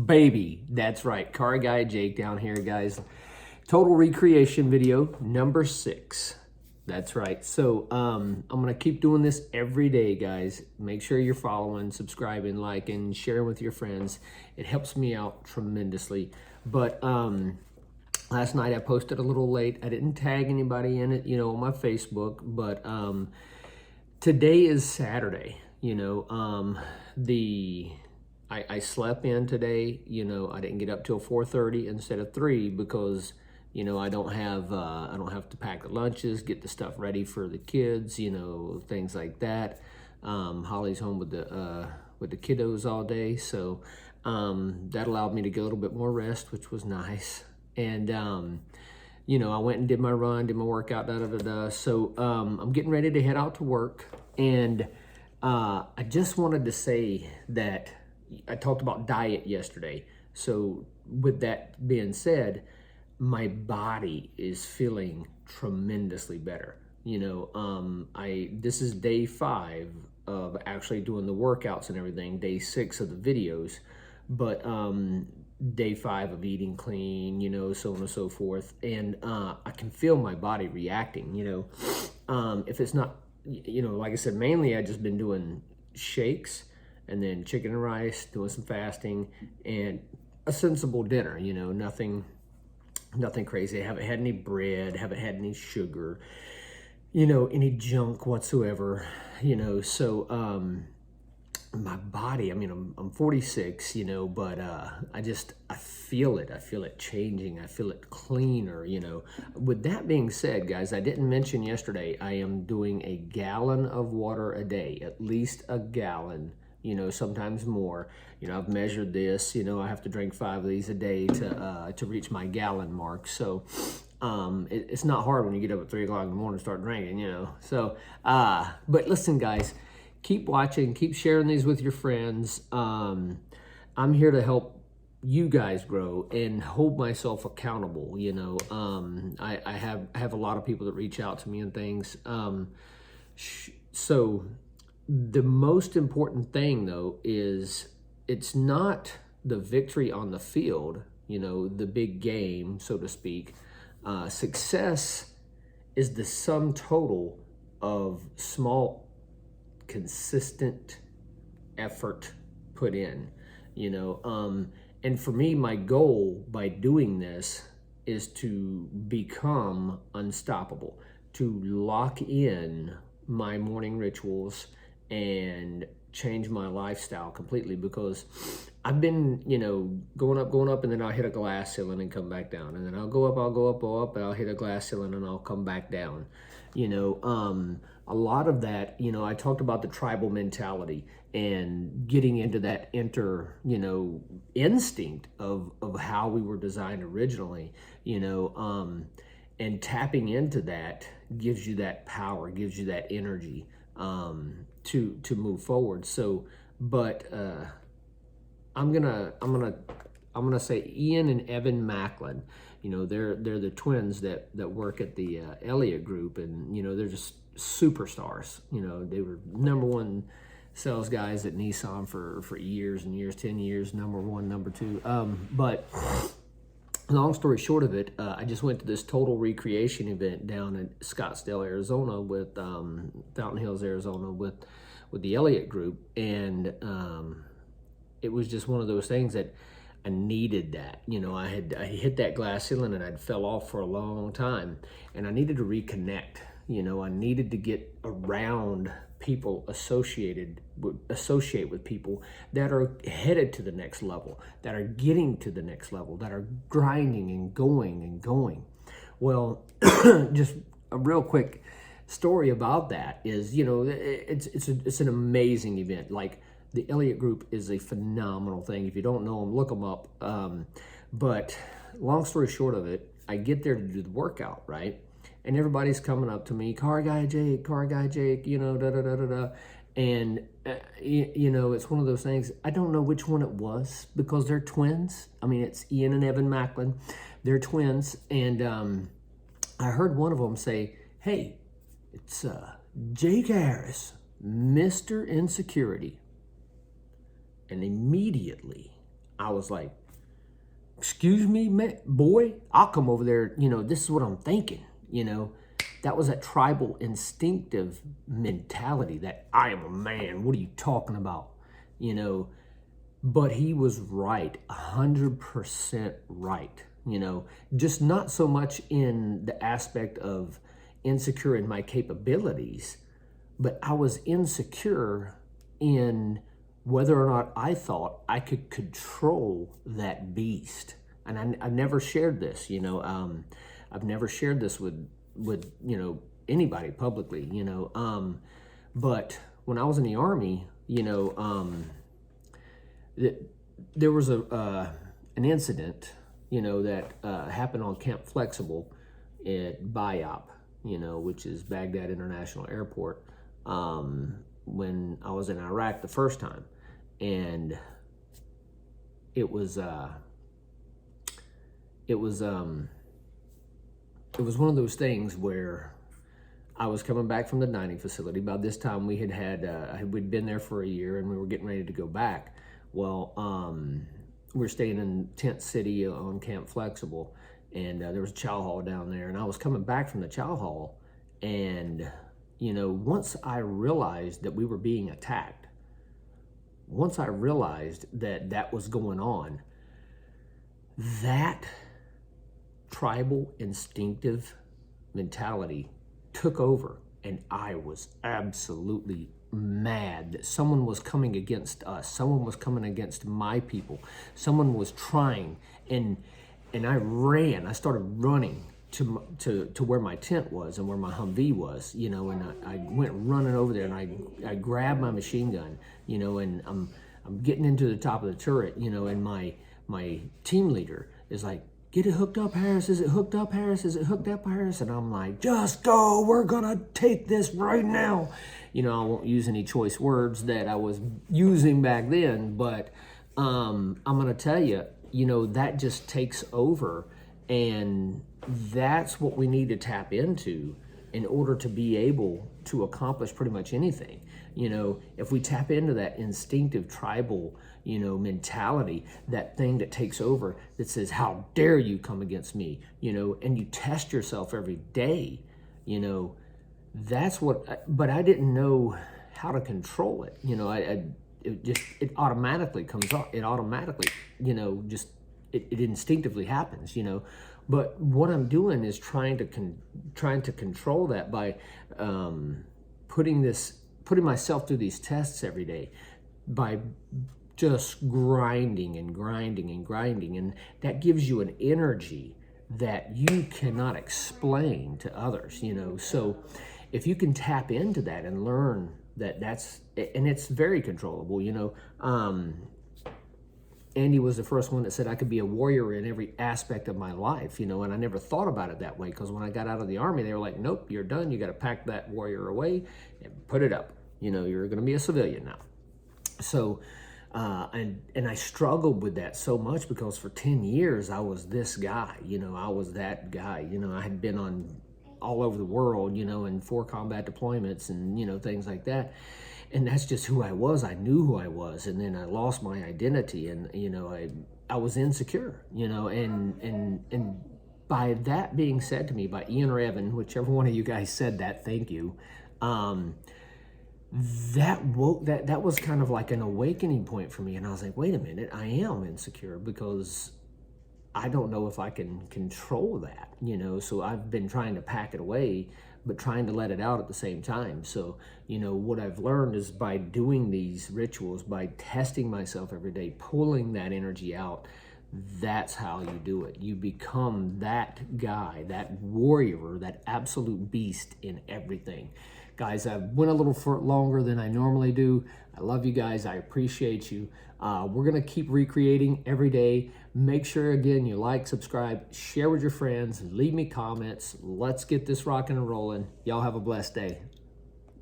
Baby, that's right. Car Guy Jake down here, guys. Total recreation video number 6. That's right. So I'm gonna keep doing this every day, guys. Make sure you're following, subscribing, liking, sharing with your friends. It helps me out tremendously. But last night I posted a little late. I didn't tag anybody in it, on my Facebook. But today is Saturday. I slept in today. I didn't get up till 4:30 instead of 3 because I don't have to pack the lunches, get the stuff ready for the kids, things like that. Holly's home with the kiddos all day, so that allowed me to get a little bit more rest, which was nice. And I went and did my run, did my workout, So I'm getting ready to head out to work, and I just wanted to say that I talked about diet yesterday. So with that being said, my body is feeling tremendously better. This is day 5 of actually doing the workouts and everything, day 6 of the videos, but day 5 of eating clean, so on and so forth. And I can feel my body reacting, if it's not, like I said, mainly I just been doing shakes and then chicken and rice, doing some fasting, and a sensible dinner, nothing crazy. I haven't had any bread, haven't had any sugar, any junk whatsoever, so my body, I'm 46, but I feel it changing. I feel it cleaner, With that being said, guys, I didn't mention yesterday, I am doing a gallon of water a day, at least a gallon, sometimes more. I've measured this, I have to drink 5 of these a day to reach my gallon mark. So it's not hard when you get up at 3 o'clock in the morning and start drinking, So, but listen, guys, keep watching, keep sharing these with your friends. I'm here to help you guys grow and hold myself accountable. I have a lot of people that reach out to me and things. So the most important thing, though, is it's not the victory on the field, the big game, so to speak. Success is the sum total of small, consistent effort put in, and for me, my goal by doing this is to become unstoppable, to lock in my morning rituals and change my lifestyle completely, because I've been, going up, and then I'll hit a glass ceiling and come back down. And then I'll go up, and I'll hit a glass ceiling and I'll come back down. A lot of that, I talked about the tribal mentality and getting into that instinct of how we were designed originally, and tapping into that gives you that power, gives you that energy to move forward. So, but I'm gonna say Ian and Evan Macklin. They're the twins that work at the Elliott Group, and they're just superstars. They were #1 sales guys at Nissan for years and years, 10 years, #1, #2. But long story short of it, I just went to this total recreation event down in Scottsdale, Arizona, with Fountain Hills, Arizona, with the Elliott Group, and it was just one of those things that I needed. That I hit that glass ceiling and I'd fell off for a long time, and I needed to reconnect. I needed to get around people, associate with people that are headed to the next level, that are getting to the next level, that are grinding and going. Well, just a real quick story about that is, it's an amazing event. Like, the Elliott Group is a phenomenal thing. If you don't know them, look them up. But long story short of it, I get there to do the workout, right? And everybody's coming up to me, Car Guy Jake, da-da-da-da-da. And, it's one of those things, I don't know which one it was, because they're twins. It's Ian and Evan Macklin. They're twins. And I heard one of them say, hey, it's Jake Harris, Mr. Insecurity. And immediately I was like, excuse me, man, boy, I'll come over there. This is what I'm thinking. That was that tribal instinctive mentality that I am a man. What are you talking about? But he was right, 100% right. Just not so much in the aspect of insecure in my capabilities, but I was insecure in whether or not I thought I could control that beast. And I never shared this, I've never shared this with anybody publicly, but when I was in the Army, there was an incident, that happened on Camp Flexible at BIAP, which is Baghdad International Airport, when I was in Iraq the first time. And it was one of those things where I was coming back from the dining facility. By this time we'd been there for a year and we were getting ready to go back. Well, we were staying in Tent City on Camp Flexible, and there was a chow hall down there, and I was coming back from the chow hall, and once I realized that we were being attacked, once I realized that was going on, that tribal instinctive mentality took over, and I was absolutely mad that someone was coming against us, someone was coming against my people, someone was trying, and I started running to where my tent was and where my Humvee was, and I went running over there, and I grabbed my machine gun, and I'm getting into the top of the turret, and my team leader is like, get it hooked up, Harris. Is it hooked up, Harris? Is it hooked up, Harris? And I'm like, just go. We're going to take this right now. I won't use any choice words that I was using back then, but I'm going to tell you, that just takes over. And that's what we need to tap into in order to be able to accomplish pretty much anything. If we tap into that instinctive tribal, mentality, that thing that takes over that says, how dare you come against me, and you test yourself every day, that's what, but I didn't know how to control it. It automatically comes up. It automatically, it instinctively happens, but what I'm doing is trying to control that by putting myself through these tests every day, by just grinding and grinding and grinding. And that gives you an energy that you cannot explain to others, So if you can tap into that and learn and it's very controllable, Andy was the first one that said I could be a warrior in every aspect of my life, and I never thought about it that way, because when I got out of the Army, they were like, nope, you're done. You got to pack that warrior away and put it up. You're going to be a civilian now. So, and I struggled with that so much, because for 10 years I was this guy, I was that guy, I had been on all over the world, in 4 combat deployments and, things like that. And that's just who I was. I knew who I was. And then I lost my identity, and, I was insecure, and by that being said to me by Ian or Evan, whichever one of you guys said that, thank you. That was kind of like an awakening point for me. And I was like, wait a minute, I am insecure, because I don't know if I can control that, so I've been trying to pack it away, but trying to let it out at the same time. So, what I've learned is by doing these rituals, by testing myself every day, pulling that energy out, that's how you do it. You become that guy, that warrior, that absolute beast in everything. Guys, I went a little longer than I normally do. I love you guys. I appreciate you. We're going to keep recreating every day. Make sure, again, you like, subscribe, share with your friends, leave me comments. Let's get this rocking and rolling. Y'all have a blessed day.